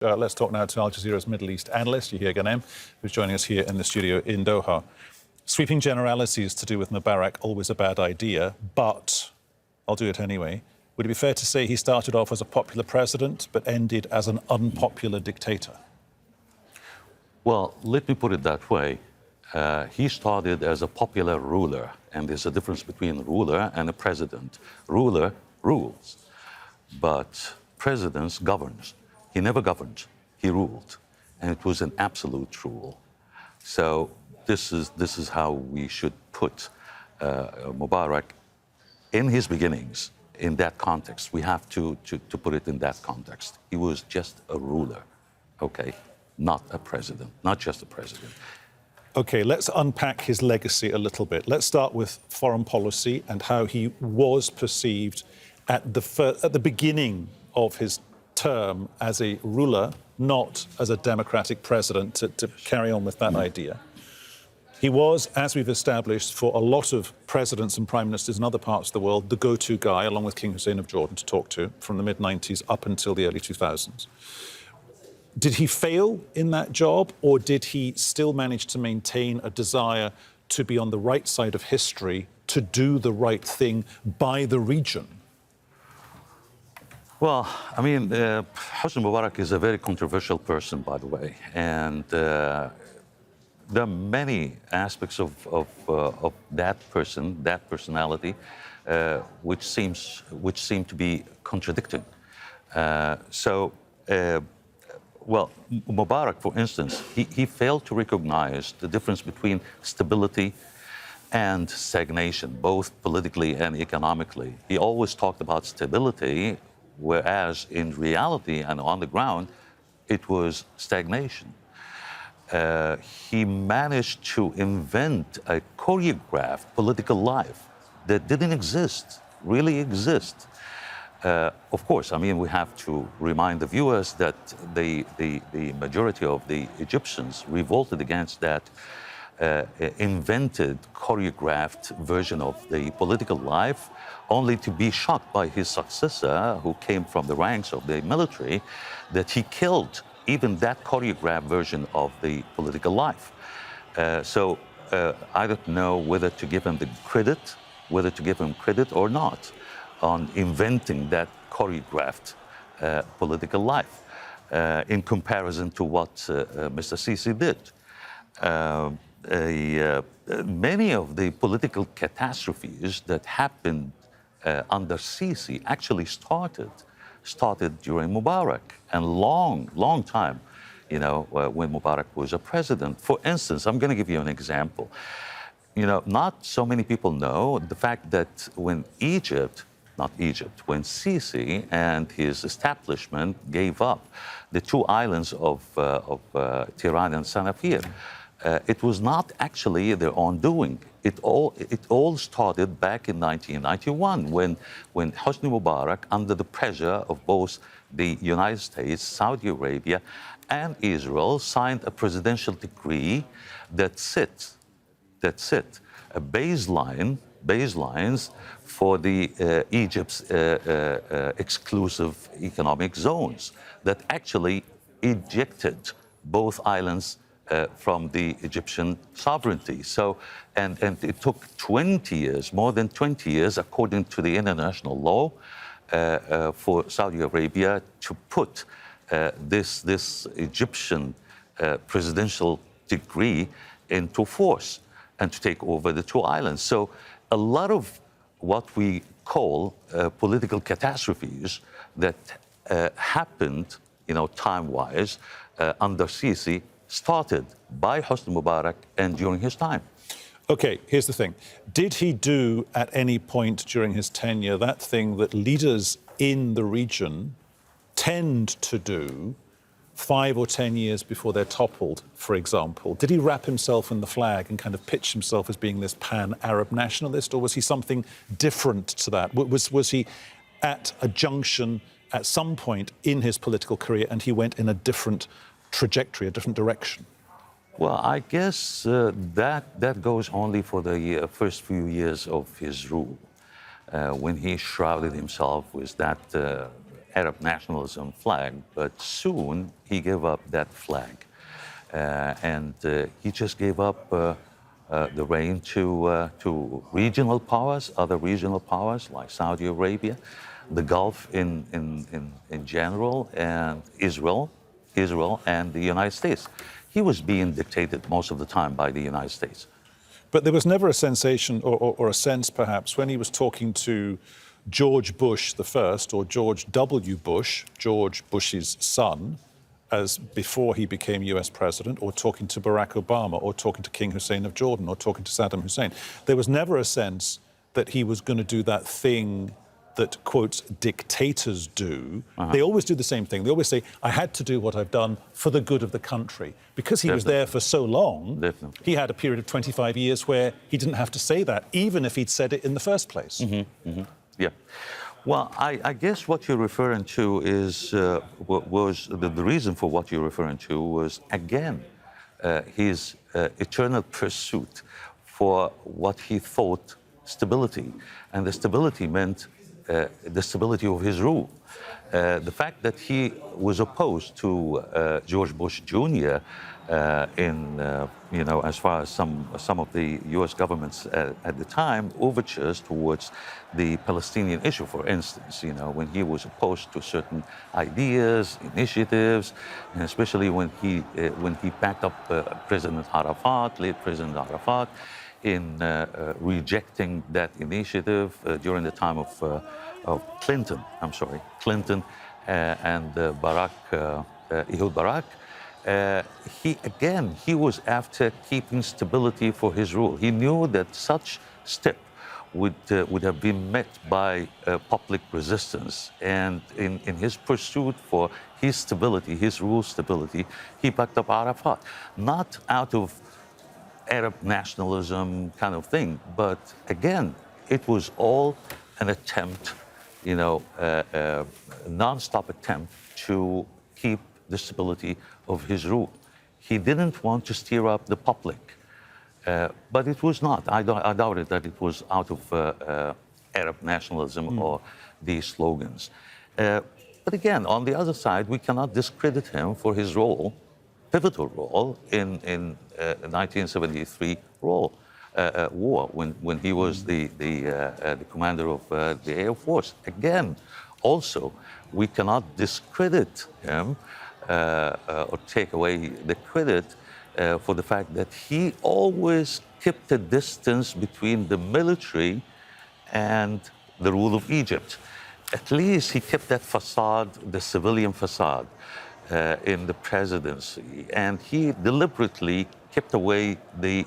Let's talk now to Al Jazeera's Middle East analyst, Yahya Ghanem, who's joining us here in the studio in Doha. Sweeping generalities to do with Mubarak, always a bad idea, but I'll do it anyway. Would it be fair to say he started off as a popular president, but ended as an unpopular dictator? Well, let me put it that way. He started as a popular ruler, and there's a difference between a ruler and a president. Ruler rules, but president governs. He never governed, he ruled, and it was an absolute rule. So this is how we should put Mubarak in his beginnings, in that context. We have to put it in that context. He was just a ruler, okay? Not a president, not just a president. OK, let's unpack his legacy a little bit. Let's start with foreign policy and how he was perceived at the beginning of his term as a ruler, not as a democratic president, to carry on with that idea. He was, as we've established, for a lot of presidents and prime ministers in other parts of the world, the go-to guy, along with King Hussein of Jordan, to talk to from the mid-90s up until the early 2000s. Did he fail in that job, or did he still manage to maintain a desire to be on the right side of history, to do the right thing by the region? Well, I mean, Hosni Mubarak is a very controversial person, by the way, and there are many aspects of that person, that personality, which seem to be contradicting. Well, Mubarak, for instance, he failed to recognize the difference between stability and stagnation, both politically and economically. He always talked about stability, whereas in reality and on the ground, it was stagnation. He managed to invent a choreographed political life that didn't really exist. Of course, I mean, we have to remind the viewers that the majority of the Egyptians revolted against that invented, choreographed version of the political life, only to be shocked by his successor, who came from the ranks of the military, that he killed even that choreographed version of the political life. I don't know whether to give him credit or not on inventing that choreographed political life in comparison to what Mr. Sisi did. Many of the political catastrophes that happened under Sisi actually started during Mubarak, and long time, you know, when Mubarak was a president. For instance, I'm going to give you an example. You know, not so many people know the fact that when when Sisi and his establishment gave up the two islands of Tiran and Sanafir, it was not actually their own doing. It all started back in 1991 when Hosni Mubarak, under the pressure of both the United States, Saudi Arabia, and Israel, signed a presidential decree that set a baselines for the Egypt's exclusive economic zones that actually ejected both islands from the Egyptian sovereignty. So, and it took 20 years, more than 20 years, according to the international law, for Saudi Arabia to put this Egyptian presidential decree into force and to take over the two islands. So a lot of what we call political catastrophes that happened, you know, time-wise under Sisi started by Hosni Mubarak and during his time. OK, here's the thing. Did he do at any point during his tenure that thing that leaders in the region tend to do 5 or 10 years before they're toppled, for example? Did he wrap himself in the flag and kind of pitch himself as being this pan-Arab nationalist, or was he something different to that? Was he at a junction at some point in his political career and he went in a different trajectory, a different direction? Well, I guess that goes only for the first few years of his rule, when he shrouded himself with that Arab nationalism flag, but soon he gave up that flag. And he just gave up the reign to regional powers, other regional powers like Saudi Arabia, the Gulf in general, and Israel and the United States. He was being dictated most of the time by the United States. But there was never a sensation or a sense, perhaps, when he was talking to George Bush the first, or George W. Bush, George Bush's son, as before he became US president, or talking to Barack Obama, or talking to King Hussein of Jordan, or talking to Saddam Hussein. There was never a sense that he was going to do that thing that, quotes, dictators do. They always do the same thing. They always say, I had to do what I've done for the good of the country. Because he was there for so long, he had a period of 25 years where he didn't have to say that, even if he'd said it in the first place. Yeah. Well, I guess what you're referring to is, was the reason for what you're referring to was, again, his eternal pursuit for what he thought stability. And the stability meant the stability of his rule. The fact that he was opposed to George Bush Jr. As far as some of the U.S. government's at the time overtures towards the Palestinian issue, for instance, when he was opposed to certain ideas, initiatives, and especially when he backed up President Arafat, late President Arafat, in rejecting that initiative during the time of Clinton. Clinton and Barak, Ehud Barak. He was after keeping stability for his rule. He knew that such step would have been met by public resistance. And in his pursuit for his stability, his rule stability, he backed up Arafat. Not out of Arab nationalism kind of thing, but again, it was all an attempt, a non-stop attempt to keep the stability of his rule. He didn't want to stir up the public, but it was not. I doubted that it was out of Arab nationalism or these slogans. But again, on the other side, we cannot discredit him for his role, pivotal role in 1973 war when he was the commander of the Air Force. Again, also, we cannot discredit him or take away the credit for the fact that he always kept a distance between the military and the rule of Egypt. At least he kept that facade, the civilian facade, in the presidency, and he deliberately kept away the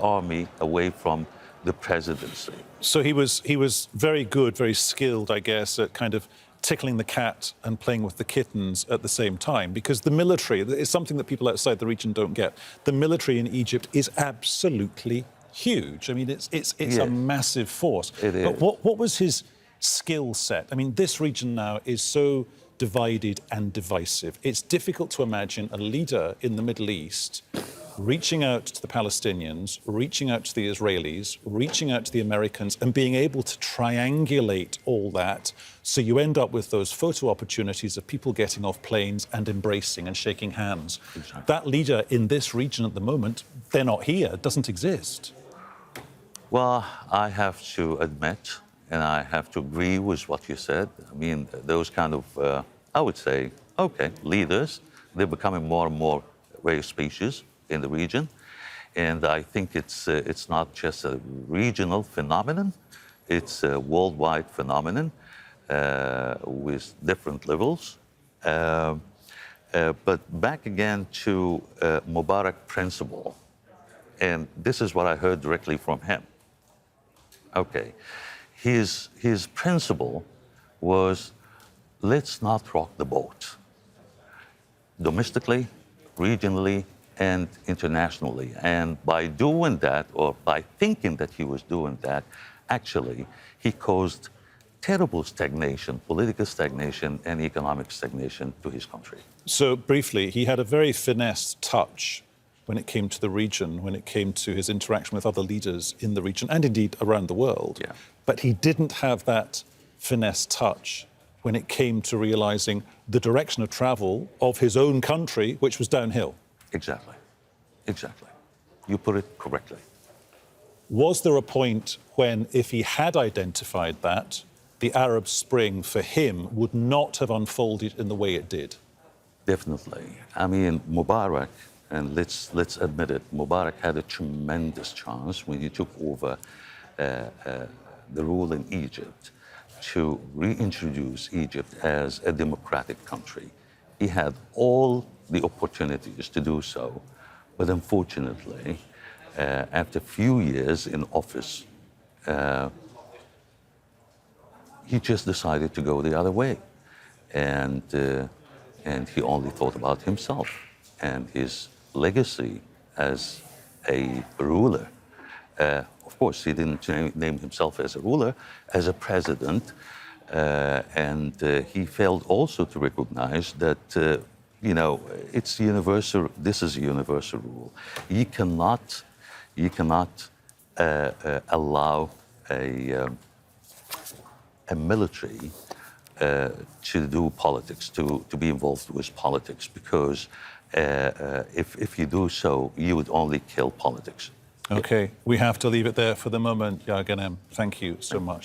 army away from the presidency. So he was very good, very skilled, I guess, at kind of tickling the cat and playing with the kittens at the same time, because the military is something that people outside the region don't get. The military in Egypt is absolutely huge. I mean, it's a massive force. It is. But what was his skill set? I mean, this region now is so divided and divisive. It's difficult to imagine a leader in the Middle East reaching out to the Palestinians, reaching out to the Israelis, reaching out to the Americans, and being able to triangulate all that. So you end up with those photo opportunities of people getting off planes and embracing and shaking hands. Exactly. That leader in this region at the moment, they're not here, doesn't exist. Well, I have to admit, and I have to agree with what you said. I mean, those kind of, I would say, leaders, they're becoming more and more rare species in the region. And I think it's not just a regional phenomenon, it's a worldwide phenomenon with different levels. But back again to Mubarak principle, and this is what I heard directly from him. His principle was, let's not rock the boat. Domestically, regionally, and internationally. And by doing that, or by thinking that he was doing that, actually, he caused terrible stagnation, political stagnation, and economic stagnation to his country. So briefly, he had a very finesse touch when it came to the region, when it came to his interaction with other leaders in the region, and indeed around the world. Yeah. But he didn't have that finesse touch when it came to realizing the direction of travel of his own country, which was downhill. Exactly. Exactly. You put it correctly. Was there a point when, if he had identified that, the Arab Spring for him would not have unfolded in the way it did? Definitely. I mean, Mubarak, and let's admit it, Mubarak had a tremendous chance when he took over the rule in Egypt to reintroduce Egypt as a democratic country. He had all the opportunities to do so, but unfortunately, after a few years in office, he just decided to go the other way. And he only thought about himself and his legacy as a ruler. Of course, he didn't name himself as a ruler, as a president, and he failed also to recognize that, it's universal. This is a universal rule. You cannot allow a military to do politics, to be involved with politics, because if you do so, you would only kill politics. Okay, we have to leave it there for the moment, Yaghnem. Thank you so much.